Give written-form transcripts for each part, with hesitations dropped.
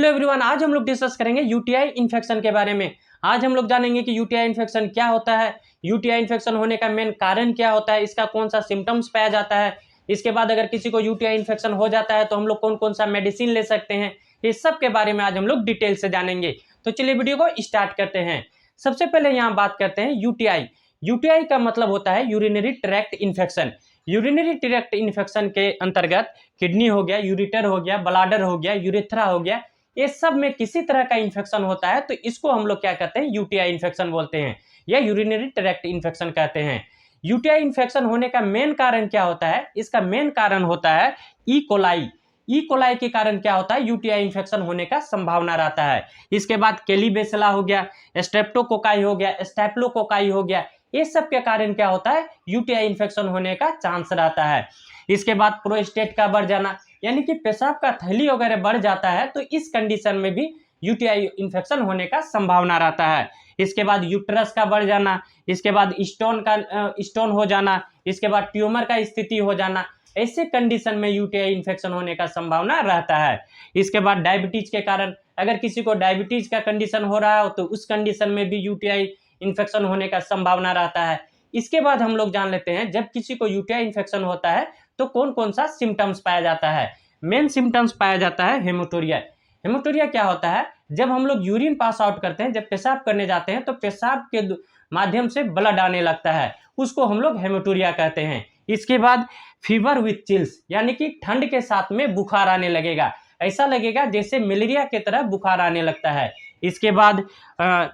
Hello everyone, आज हम लोग डिस्कस करेंगे यूटीआई इन्फेक्शन के बारे में। आज हम लोग जानेंगे कि यूटीआई इन्फेक्शन क्या होता है, यूटीआई इन्फेक्शन होने का मेन कारण क्या होता है, इसका कौन सा सिम्टम्स पाया जाता है, इसके बाद अगर किसी को यूटीआई इन्फेक्शन हो जाता है तो हम लोग कौन कौन सा मेडिसिन ले सकते हैं, इस सब के बारे में आज हम लोग डिटेल से जानेंगे। तो चलिए वीडियो को स्टार्ट करते हैं। सबसे पहले यहाँ बात करते हैं यूटीआई। यूटीआई का मतलब होता है urinary tract infection. Urinary tract infection के अंतर्गत किडनी हो गया, यूरिटर हो गया, ब्लाडर हो गया, यूरेथ्रा हो गया, ये सब में किसी तरह का इन्फेक्शन होता है तो इसको हम लोग क्या कहते हैं, यूटीआई इन्फेक्शन बोलते हैं या यूरिनरी ट्रैक्ट इन्फेक्शन कहते हैं। यूटीआई इन्फेक्शन होने का मेन कारण क्या होता है? इसका मेन कारण होता है ई कोलाई। ई कोलाई के कारण क्या होता है, यूटीआई इन्फेक्शन होने का संभावना रहता है। इसके बाद केलीबेसिला हो गया, स्ट्रेप्टोकोकाई हो गया, स्टेप्लोकोकाई हो गया, ये सब के कारण क्या होता है, यूटीआई इन्फेक्शन होने का चांस रहता है। इसके बाद प्रोस्टेट का बढ़ जाना, यानी कि पेशाब का थैली वगैरह बढ़ जाता है तो इस कंडीशन में भी यूटीआई इन्फेक्शन होने का संभावना रहता है। इसके बाद यूट्रस का बढ़ जाना, इसके बाद स्टोन हो जाना, इसके बाद ट्यूमर का स्थिति हो जाना, ऐसे कंडीशन में यूटीआई इन्फेक्शन होने का संभावना रहता है। इसके बाद डायबिटीज के कारण, अगर किसी को डायबिटीज का कंडीशन हो रहा हो तो उस कंडीशन में भी यूटीआई इन्फेक्शन होने का संभावना रहता है। इसके बाद हम लोग जान लेते हैं जब किसी को यूटीआई इन्फेक्शन होता है तो कौन कौन सा सिम्टम्स पाया जाता है। मेन सिम्टम्स पाया जाता है हेमोटोरिया। हेमोटोरिया क्या होता है? जब हम लोग यूरिन पास आउट करते हैं, जब पेशाब करने जाते हैं तो पेशाब के माध्यम से ब्लड आने लगता है, उसको हम लोग हेमोटोरिया कहते हैं। इसके बाद फीवर विथ चिल्स, यानी कि ठंड के साथ में बुखार आने लगेगा, ऐसा लगेगा जैसे मलेरिया की तरह बुखार आने लगता है। इसके बाद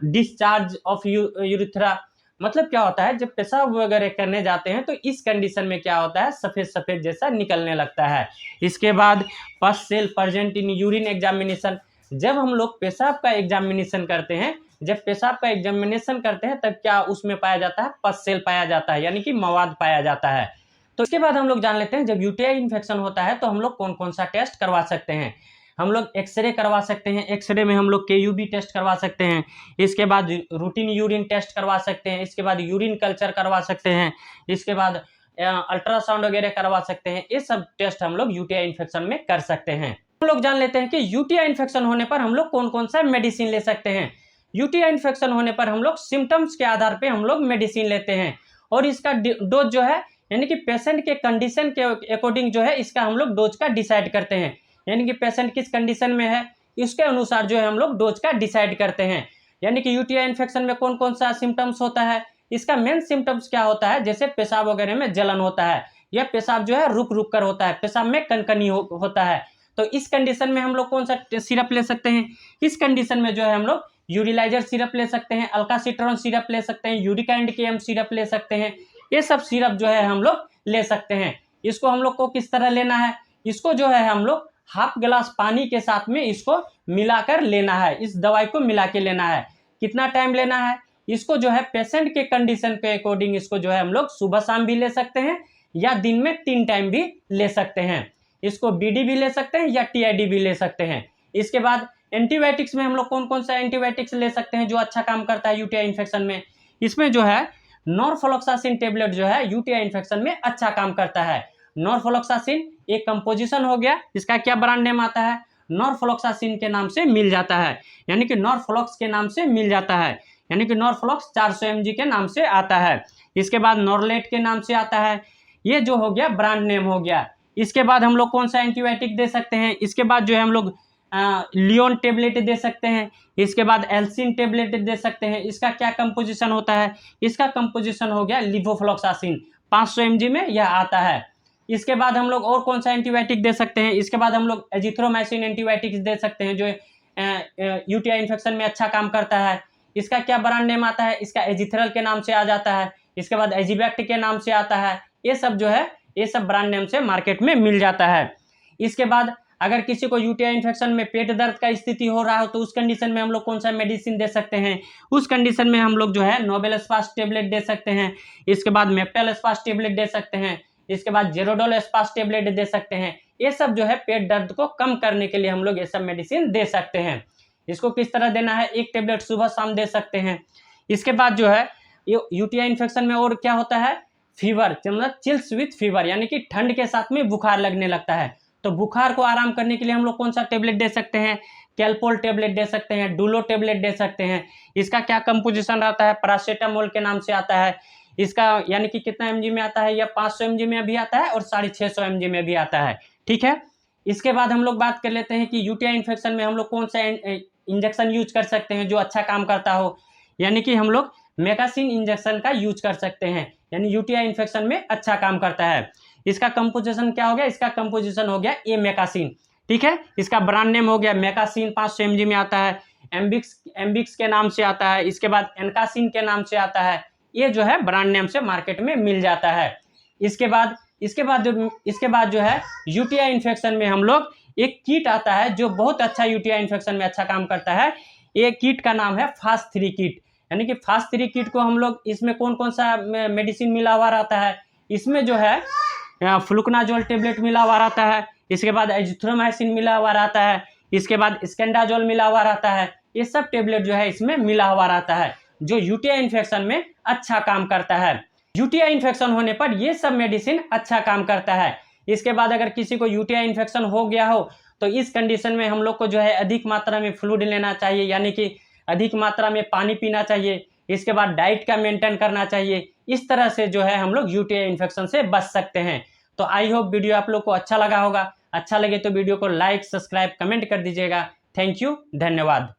डिस्चार्ज ऑफ यूरिथ्रा, मतलब क्या होता है, जब पेशाब वगैरह करने जाते हैं तो इस कंडीशन में क्या होता है, सफेद सफेद जैसा निकलने लगता है। इसके बाद pus cell present in urine examination, जब हम लोग पेशाब का एग्जामिनेशन करते हैं, जब पेशाब का एग्जामिनेशन करते हैं तब क्या उसमें पाया जाता है, पस सेल पाया जाता है, यानी कि मवाद पाया जाता है। तो इसके बाद हम लोग जान लेते हैं जब यूटीआई इन्फेक्शन होता है तो हम लोग कौन कौन सा टेस्ट करवा सकते हैं। हम लोग एक्सरे करवा सकते हैं, एक्सरे में हम लोग केयूबी टेस्ट करवा सकते हैं। इसके बाद रूटीन यूरिन टेस्ट करवा सकते हैं, इसके बाद यूरिन कल्चर करवा सकते हैं, इसके बाद अल्ट्रासाउंड वगैरह करवा सकते हैं। ये सब टेस्ट हम लोग यूटीआई इन्फेक्शन में कर सकते हैं। हम लोग जान लेते हैं कि यूटीआई इन्फेक्शन होने पर हम लोग कौन कौन सा मेडिसिन ले सकते हैं। यूटीआई इन्फेक्शन होने पर हम लोग सिम्टम्स के आधार पर हम लोग मेडिसिन लेते हैं और इसका डोज जो है, यानी कि पेशेंट के कंडीशन के अकॉर्डिंग जो है इसका हम लोग डोज का डिसाइड करते हैं, यानी कि पेशेंट किस कंडीशन में है इसके अनुसार जो है हम लोग डोज का डिसाइड करते हैं। यानी कि यूटीआई इन्फेक्शन में कौन कौन सा सिम्टम्स होता है, इसका मेन सिम्टम्स क्या होता है, जैसे पेशाब वगैरह में जलन होता है या पेशाब जो है रुक रुक कर होता है, पेशाब में कनकनी होता है, तो इस कंडीशन में हम लोग कौन सा सिरप ले सकते हैं। इस कंडीशन में जो है हम लोग यूरिलाइजर सिरप ले सकते हैं, अल्कासिट्रॉन सिरप ले सकते हैं, यूरिकाइंड केएम सिरप ले सकते हैं। ये सब सिरप जो है हम लोग ले सकते हैं। इसको हम लोग को किस तरह लेना है, इसको जो है हम लोग हाफ गिलास पानी के साथ में इसको मिलाकर लेना है, इस दवाई को मिला के लेना है। कितना टाइम लेना है, इसको जो है पेशेंट के कंडीशन के अकॉर्डिंग इसको जो है हम लोग सुबह शाम भी ले सकते हैं या दिन में 3 टाइम भी ले सकते हैं। इसको बीडी भी ले सकते हैं या टीआईडी भी ले सकते हैं। इसके बाद एंटीबायोटिक्स में हम लोग कौन कौन सा एंटीबायोटिक्स ले सकते हैं जो अच्छा काम करता है यूटीआई इन्फेक्शन में। इसमें जो है नॉरफ्लोक्सासिन टेबलेट जो है यूटीआई इन्फेक्शन में अच्छा काम करता है। नॉरफ्लोक्सासिन एक कंपोजिशन हो गया, इसका क्या ब्रांड नेम आता है, नॉरफ्लोक्सासिन के नाम से मिल जाता है, यानी कि नॉरफ्लोक्स के नाम से मिल जाता है, यानी कि नॉरफ्लोक्स 400 mg के नाम से आता है। इसके बाद नॉरलेट के नाम से आता है, ये जो हो गया ब्रांड नेम हो गया। इसके बाद हम लोग कौन सा एंटीबायोटिक दे सकते हैं, इसके बाद जो है हम लोग लियोन टेबलेट दे सकते हैं। इसके बाद एल्सिन टेबलेट दे सकते हैं। इसका क्या कंपोजिशन होता है, इसका कंपोजिशन हो गया लिवोफ्लोक्सासिन, 500 mg में यह आता है। इसके बाद हम लोग और कौन सा एंटीबायोटिक दे सकते हैं, इसके बाद हम लोग एजिथ्रोमाइसिन एंटीबायोटिक्स दे सकते हैं जो यूटीआई इन्फेक्शन में अच्छा काम करता है। इसका क्या ब्रांड नेम आता है, इसका एजिथ्रल के नाम से आ जाता है, इसके बाद एजिबैक्ट के नाम से आता है। ये सब जो है ये सब ब्रांड नेम से मार्केट में मिल जाता है। इसके बाद अगर किसी को यूटीआई इन्फेक्शन में पेट दर्द का स्थिति हो रहा हो तो उस कंडीशन में हम लोग कौन सा मेडिसिन दे सकते हैं, उस कंडीशन में हम लोग जो है नोबेल स्पास टेबलेट दे सकते हैं। इसके बाद मेप्टल स्पास टेबलेट दे सकते हैं, इसके बाद जेरोडोल स्पास टेबलेट दे सकते हैं। ये सब जो है पेट दर्द को कम करने के लिए हम लोग ये सब मेडिसिन दे सकते हैं। इसको किस तरह देना है, एक टेबलेट सुबह शाम दे सकते हैं। इसके बाद जो है यूटीआई इन्फेक्शन में और क्या होता है, फीवर, मतलब चिल्स विथ फीवर, यानी कि ठंड के साथ में बुखार लगने लगता है। तो बुखार को आराम करने के लिए हम लोग कौन सा टेबलेट दे सकते हैं, कैलपोल टेबलेट दे सकते हैं, डुलो टेबलेट दे सकते हैं। इसका क्या कंपोजिशन रहता है, पैरासीटामोल के नाम से आता है। इसका यानी कि कितना एमजी में आता है, या 500 mg में भी आता है और 650 mg में भी आता है। ठीक है, इसके बाद हम लोग बात कर लेते हैं कि यूटीआई इन्फेक्शन में हम लोग कौन सा इंजेक्शन यूज कर सकते हैं जो अच्छा काम करता हो। यानी कि हम लोग मेगासिन इंजेक्शन का यूज कर सकते हैं, यानी यूटीआई इन्फेक्शन में अच्छा काम करता है। इसका कंपोजिशन क्या हो गया, इसका कंपोजिशन हो गया ए मेगासिन। ठीक है, इसका ब्रांड नेम हो गया मेगासिन, 500 mg में आता है। एम्बिक्स के नाम से आता है। इसके बाद एनकासिन के नाम से आता है। ये जो है ब्रांड नेम से मार्केट में मिल जाता है। इसके बाद जो है यूटीआई इन्फेक्शन में हम लोग एक किट आता है जो बहुत अच्छा यूटीआई इन्फेक्शन में अच्छा काम करता है। ये किट का नाम है फास्ट 3 किट। यानी कि फास्ट 3 किट को हम लोग, इसमें कौन कौन सा मेडिसिन मिला हुआ रहता है, इसमें जो है फ्लुकनाजोल टेबलेट मिला हुआ रहता है। इसके बाद एजिथ्रोमाइसिन मिला हुआ रहता है। इसके बाद स्केंडाजोल मिला हुआ रहता है। ये सब टेबलेट जो है इसमें मिला हुआ रहता है, जो यूटीआई इन्फेक्शन में अच्छा काम करता है। यूटीआई इन्फेक्शन होने पर ये सब मेडिसिन अच्छा काम करता है। इसके बाद अगर किसी को यूटीआई इन्फेक्शन हो गया हो तो इस कंडीशन में हम लोग को जो है अधिक मात्रा में फ्लूइड लेना चाहिए, यानी कि अधिक मात्रा में पानी पीना चाहिए। इसके बाद डाइट का मेंटेन करना चाहिए। इस तरह से जो है हम लोग यूटीआई इन्फेक्शन से बच सकते हैं। तो आई होप वीडियो आप लोग को अच्छा लगा होगा। अच्छा लगे तो वीडियो को लाइक, सब्सक्राइब, कमेंट कर दीजिएगा। थैंक यू, धन्यवाद।